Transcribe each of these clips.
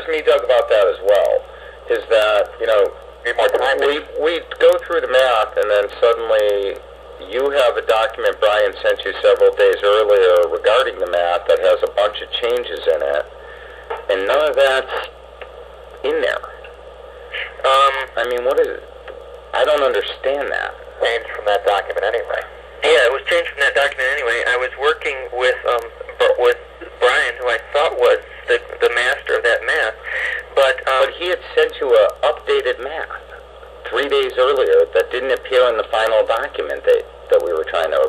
bothers me, Doug, about that as well is that, you know, we go through the math and then suddenly you have a document Brian sent you several days earlier regarding the math that has a bunch of changes in it, and none of that's in there. I mean, what is it? I don't understand that. Changed from that document anyway. Yeah, it was changed from that document anyway. I was working with Brian, who I thought was the master of that math, but he had sent you an updated math 3 days earlier that didn't appear in the final document that we were trying to...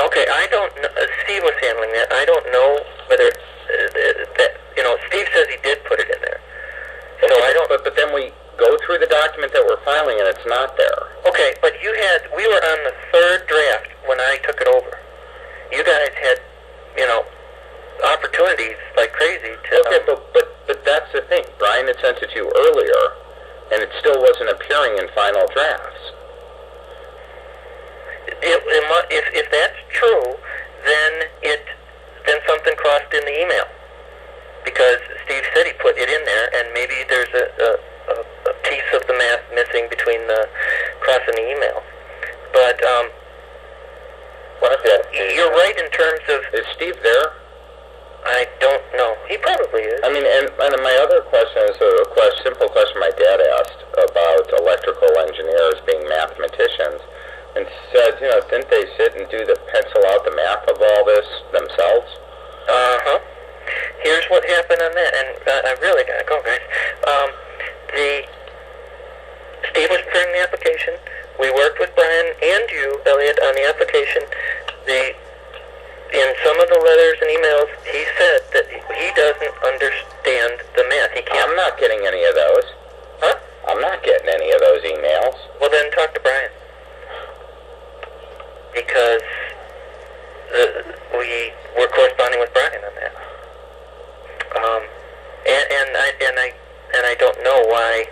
Okay, I don't know. Steve was handling that. I don't know whether Steve says he did put it in there. So I don't... But then we go through the document that we're filing and it's not there. Okay, but we were on the third draft when I took it over. You guys had, opportunities like crazy to... Okay, but that's the thing. Brian had sent it to you earlier, and it still wasn't appearing in final drafts. If that's true, then something crossed in the email, because Steve said he put it in there, and maybe there's a piece of the math missing between the cross and the email. But you're right in terms of... Is Steve there? I don't know. He probably is. I mean, and my other question is a simple question my dad asked about electrical engineers being mathematicians, and said, didn't they sit and do the pencil out the math of all this themselves? Here's what happened on that, and I really gotta go, guys. Steve was preparing the application. We worked with Brian and you, Eliot, on the application. In some of the letters and emails, he said that he doesn't understand the math. He can't. I'm not getting any of those. Huh? I'm not getting any of those emails. Well, then talk to Brian. Because we were corresponding with Brian on that. And I don't know why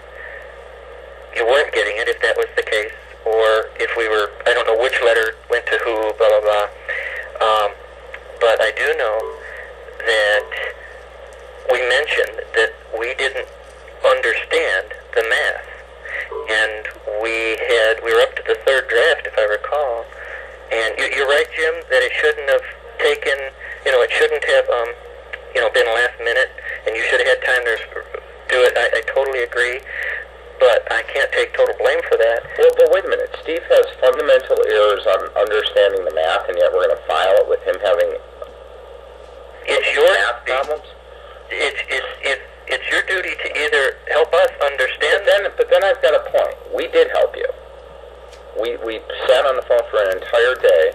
you weren't getting it, if that was the case, or if we were, I don't know which letter went to who, blah, blah, blah. But I do know that we mentioned that we didn't understand the math. And we were up to the third draft, if I recall. And you're right, Jim, that it shouldn't have taken, it shouldn't have, been last minute, and you should have had time to do it. I totally agree, but I can't take total blame for that. Well, but wait a minute. Steve has fundamental errors on understanding the math, and yet we're going to file it with him having math problems? It's your duty to either help us understand... But then I've got a point. We did help you. We sat on the phone for an entire day,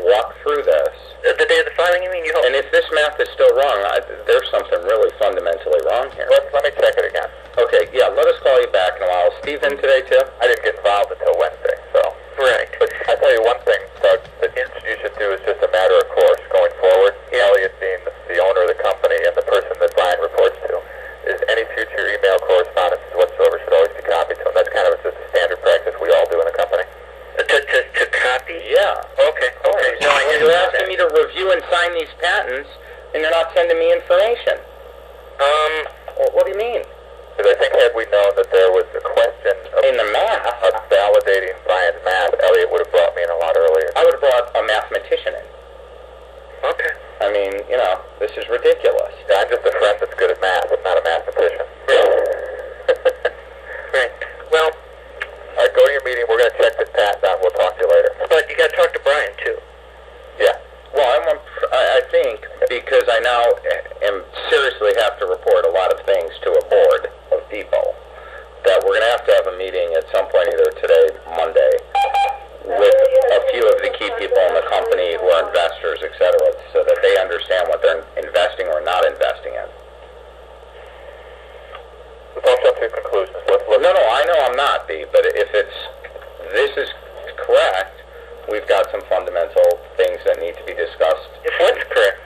walked through this. The day of the filing, you mean? And if this math is still wrong, there's something really fundamentally wrong here. Let me check it again. Okay, yeah, let us call you back in a while. Is Steve in today, too? I didn't get involved until Wednesday, so... Right. But I tell you one thing, Doug, that you should do is just a matter of course going forward. Eliot being the owner of the company and the person that Brian reports to, is any future email correspondence whatsoever should always be copied to him. That's kind of just a standard practice we all do in a company. To copy? Yeah. Okay. No, You're asking me to review and sign these patents, and you're not sending me information. What do you mean? Because I think had we known that there was a question in the math of validating Brian's math, Eliot would have brought me in a lot earlier. I would have brought a mathematician in. Okay. I mean, this is ridiculous. Yeah, I'm just a friend that's good at math. I'm not a mathematician. Right. Well... All right, go to your meeting. We're going to check this patent out. We'll talk to you later. But you got to talk to Brian, too. Yeah. Well, I think, because I now seriously have to report a lot of things to a board of people, that we're going to have a meeting at some point, either today, Monday, with a few of the key people in the company who are investors, et cetera, so that they understand what they're investing or not investing in. Don't jump to conclusions. No, I know I'm not, B, but if this is correct, we've got some fundamental things that need to be discussed. If what's correct?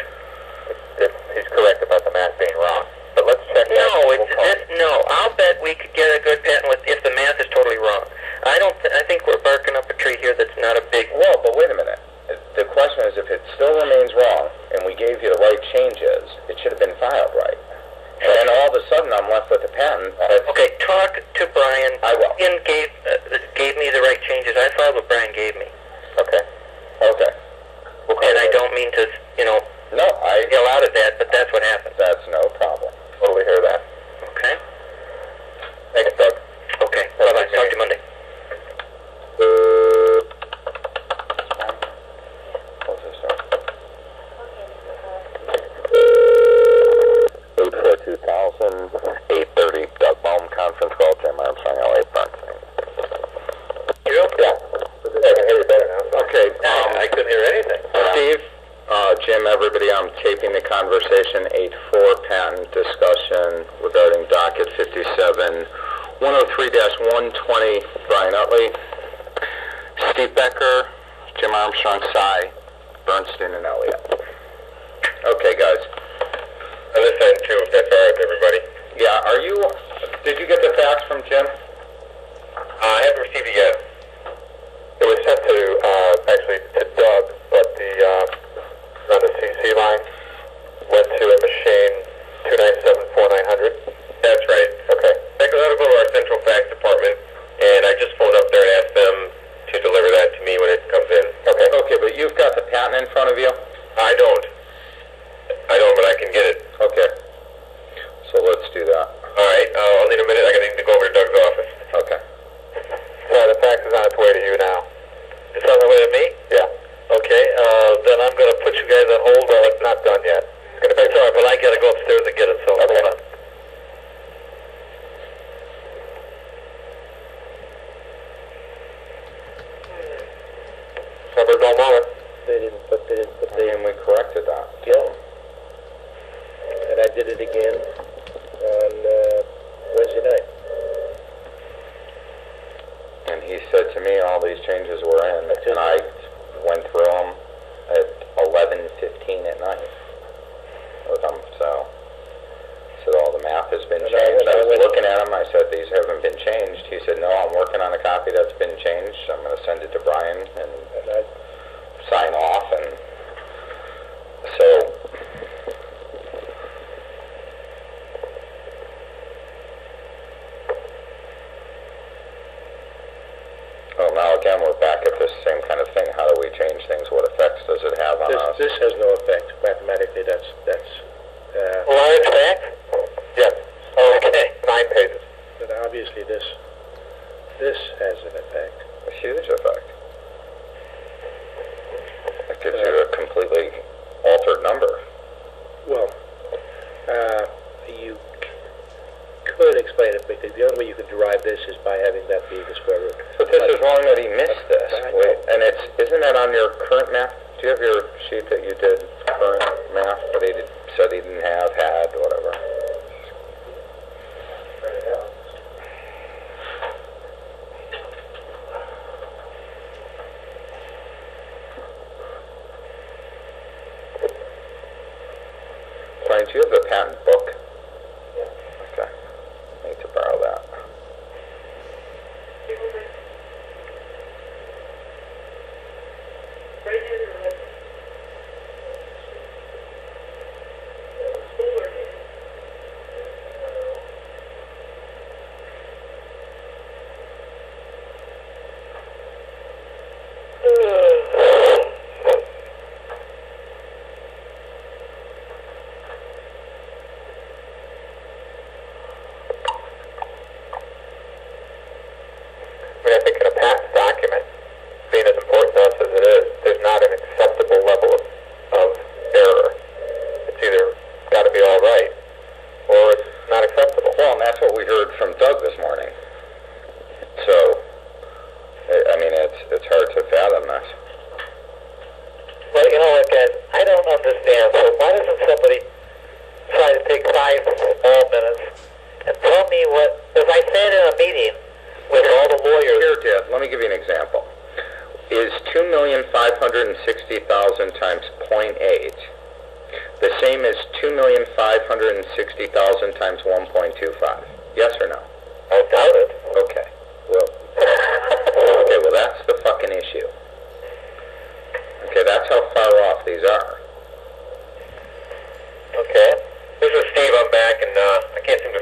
If he's correct about the math being wrong. But let's check that. No, I'll bet we could get a good patent if the math is totally wrong. I think we're barking up a tree here that's not a big... Well, but wait a minute. The question is, if it still remains wrong, and we gave you the right changes, it should have been filed right. And then all the a sudden I'm left with a patent. Okay, talk to Brian. I will. Brian gave me the right changes. I followed what Brian gave me. Okay. Okay. And I don't mean to, No, I yell out at that, but that's what happened. That's no problem. Totally hear that. Okay? Thanks, Doug. Okay. Bye-bye. Talk to you Monday. What's this stuff? 830 Doug Boehm conference call, Jim Armstrong, LA Bernstein. You? Yeah. I can hear you better now. Okay. I couldn't hear anything. Steve, Jim, everybody, I'm taping the conversation 8-4 patent discussion regarding docket 57, 103-120, Brian Utley, Steve Becker, Jim Armstrong, Cy, Bernstein, and Eliot. Okay, guys. On this end, too, if that's all right with everybody. Yeah, did you get the fax from Jim? I haven't received it yet. It was sent to, actually, to Doug, but on the CC line, went to a machine 297-4900. That's right. Okay. That'll go to our central fax department, and I just phoned up there and asked them to deliver that to me when it comes in. Okay. Okay, but you've got the patent in front of you? I don't, but I can get it. Okay. So let's do that. All right. I'll need a minute. I need to go over to Doug's office. Okay. So the fax is on its way to you now. It's on the way to me? Yeah. Okay, then I'm going to put you guys on hold. Well, it's not done yet. It's going to be. That's all right, but I got to go upstairs and get it, so Okay. hold on. Never go moment. They didn't put the And we corrected that. yeah. And I did it again on Wednesday night. And he said to me all these changes were in, That's it. and I went through them at 11:15 at night with him, so I said all the math has been And changed. I was went- looking at him, I said these haven't been changed. He said no, I'm working on a copy that's been changed. I'm going to send it to Brian and And sign off, and so well, now again we're back at this same kind of thing. How do we change things? What effects does it have on us? this has no effect mathematically. That's Large fax? Yes. Oh, okay. 9 pages. but obviously this has an effect. A huge effect. It gives you a completely altered number. Well, you could explain it because the only way you could derive this is by having that be the square root. But this is wrong that he missed this. I know. Wait, and isn't that on your current math? Do you have your sheet that you did current math that he said he didn't have, had, whatever? Brian, do you have the patent book? Yeah. Okay. I need to borrow that. I mean, I think in a patent document, being as important to us as it is, there's not an acceptable level of error. It's either got to be all right, or it's not acceptable. Well, and that's what we heard from Doug this morning. So, I mean, it's hard to fathom this. Well, you know what, guys? I don't understand. So why doesn't somebody try to take 5 small minutes and tell me what... Because I sat in a meeting with all the lawyers. Here, Dad, let me give you an example. Is 2,560,000 times 0.8 the same as 2,560,000 times 1.25? Yes or no? I doubt it. Okay. Well, that's the fucking issue. Okay, that's how far off these are. Okay. This is Steve. I'm back, and I can't seem to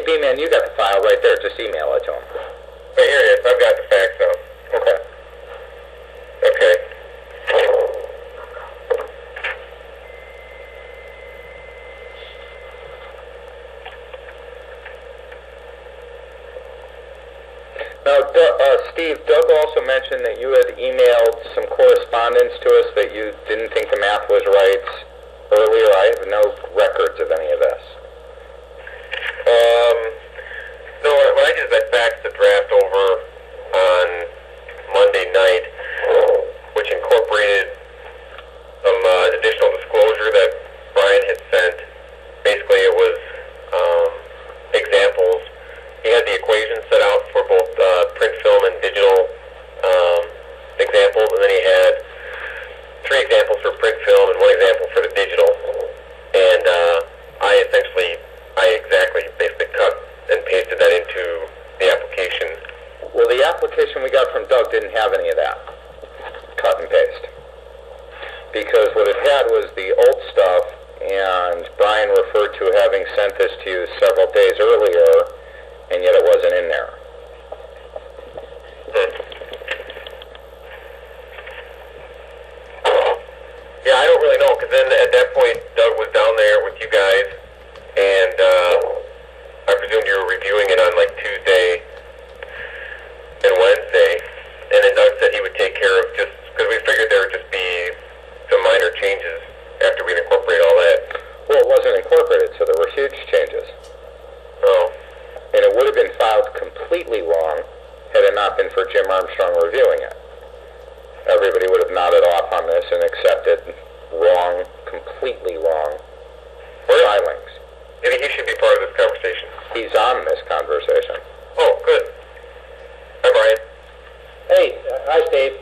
B-Man, you got the file right there. Just email it to him. Right here it is. I've got the fax now. Okay. Okay. Now, Steve, Doug also mentioned that you had emailed some correspondence to us that you didn't think the math was right earlier. I have no records of any of this. No, what I did is I faxed the draft over on Monday night, which incorporated some additional disclosure that Brian had sent. Basically, it was examples. He had the equations set out for both print film and digital examples, and then he had 3 examples for print film and 1 example for the digital. And I exactly basically cut and pasted that into the application. Well, the application we got from Doug didn't have any of that. Cut and paste. Because what it had was the old stuff, and Brian referred to having sent this to you several days earlier, and yet it wasn't in there. Yeah, I don't really know, because then at that point, Doug was down there with you guys, and I presume you were reviewing it on like Tuesday and Wednesday, and then Doug said he would take care of just, because we figured there would just be some minor changes after we'd incorporate all that. Well, it wasn't incorporated, so there were huge changes. Oh. And it would have been filed completely wrong had it not been for Jim Armstrong reviewing it. Everybody would have nodded off on this and accepted wrong, completely wrong filings. Maybe he should be part of this conversation. He's on this conversation. Oh, good. Hi, Brian. Hey, hi, Steve.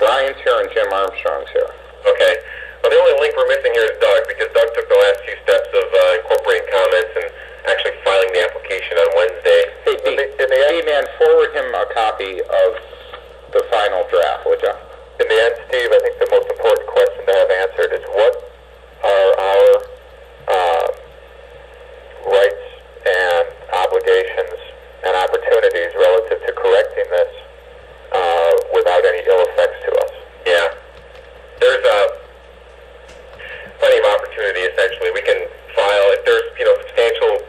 Brian's here and Jim Armstrong's here. Okay. Well, the only link we're missing here is Doug, because Doug took the last few steps of incorporating comments and actually filing the application on Wednesday. Hey, B-Man, forward him a copy of the final draft, would you? In the end, Steve, I think the most important question to have answered is what are our rights and obligations and opportunities relative to correcting this without any ill effects to us? Yeah. There's plenty of opportunity, essentially. We can file, if there's substantial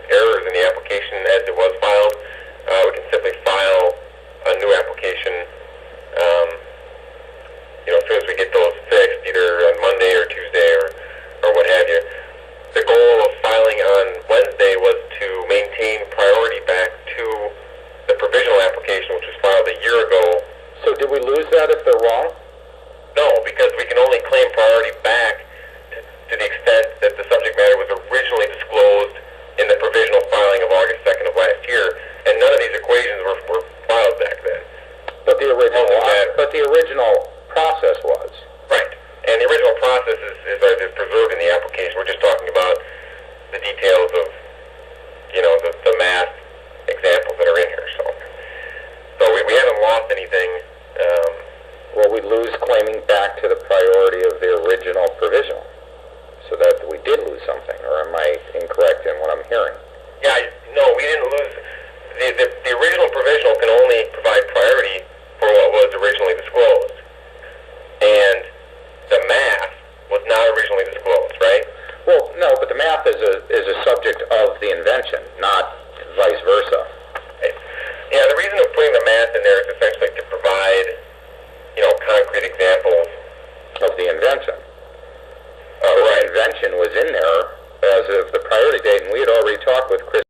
errors in the application as it was filed, we can simply file a new application as soon as we get those fixed, either on Monday or Tuesday or what have you. The goal of filing on Wednesday was to maintain priority back to the provisional application, which was filed a year ago. So did we lose that if they're wrong? No, because we can only claim priority back to the extent that the subject matter was originally disclosed in the provisional filing of August 2nd of last year, and none of these equations were filed back then. But the original process was. Right. And the original process is preserved in the application. We're just talking about the details of, the math examples that are in here. So we haven't lost anything. Well, we lose claiming back to the priority of the original provisional. So that we did lose something, or am I incorrect in what I'm hearing? Yeah, no, we didn't lose. The original provisional can only provide priority for what was originally disclosed. And the math was not originally disclosed, right? Well, no, but the math is a subject of the invention, not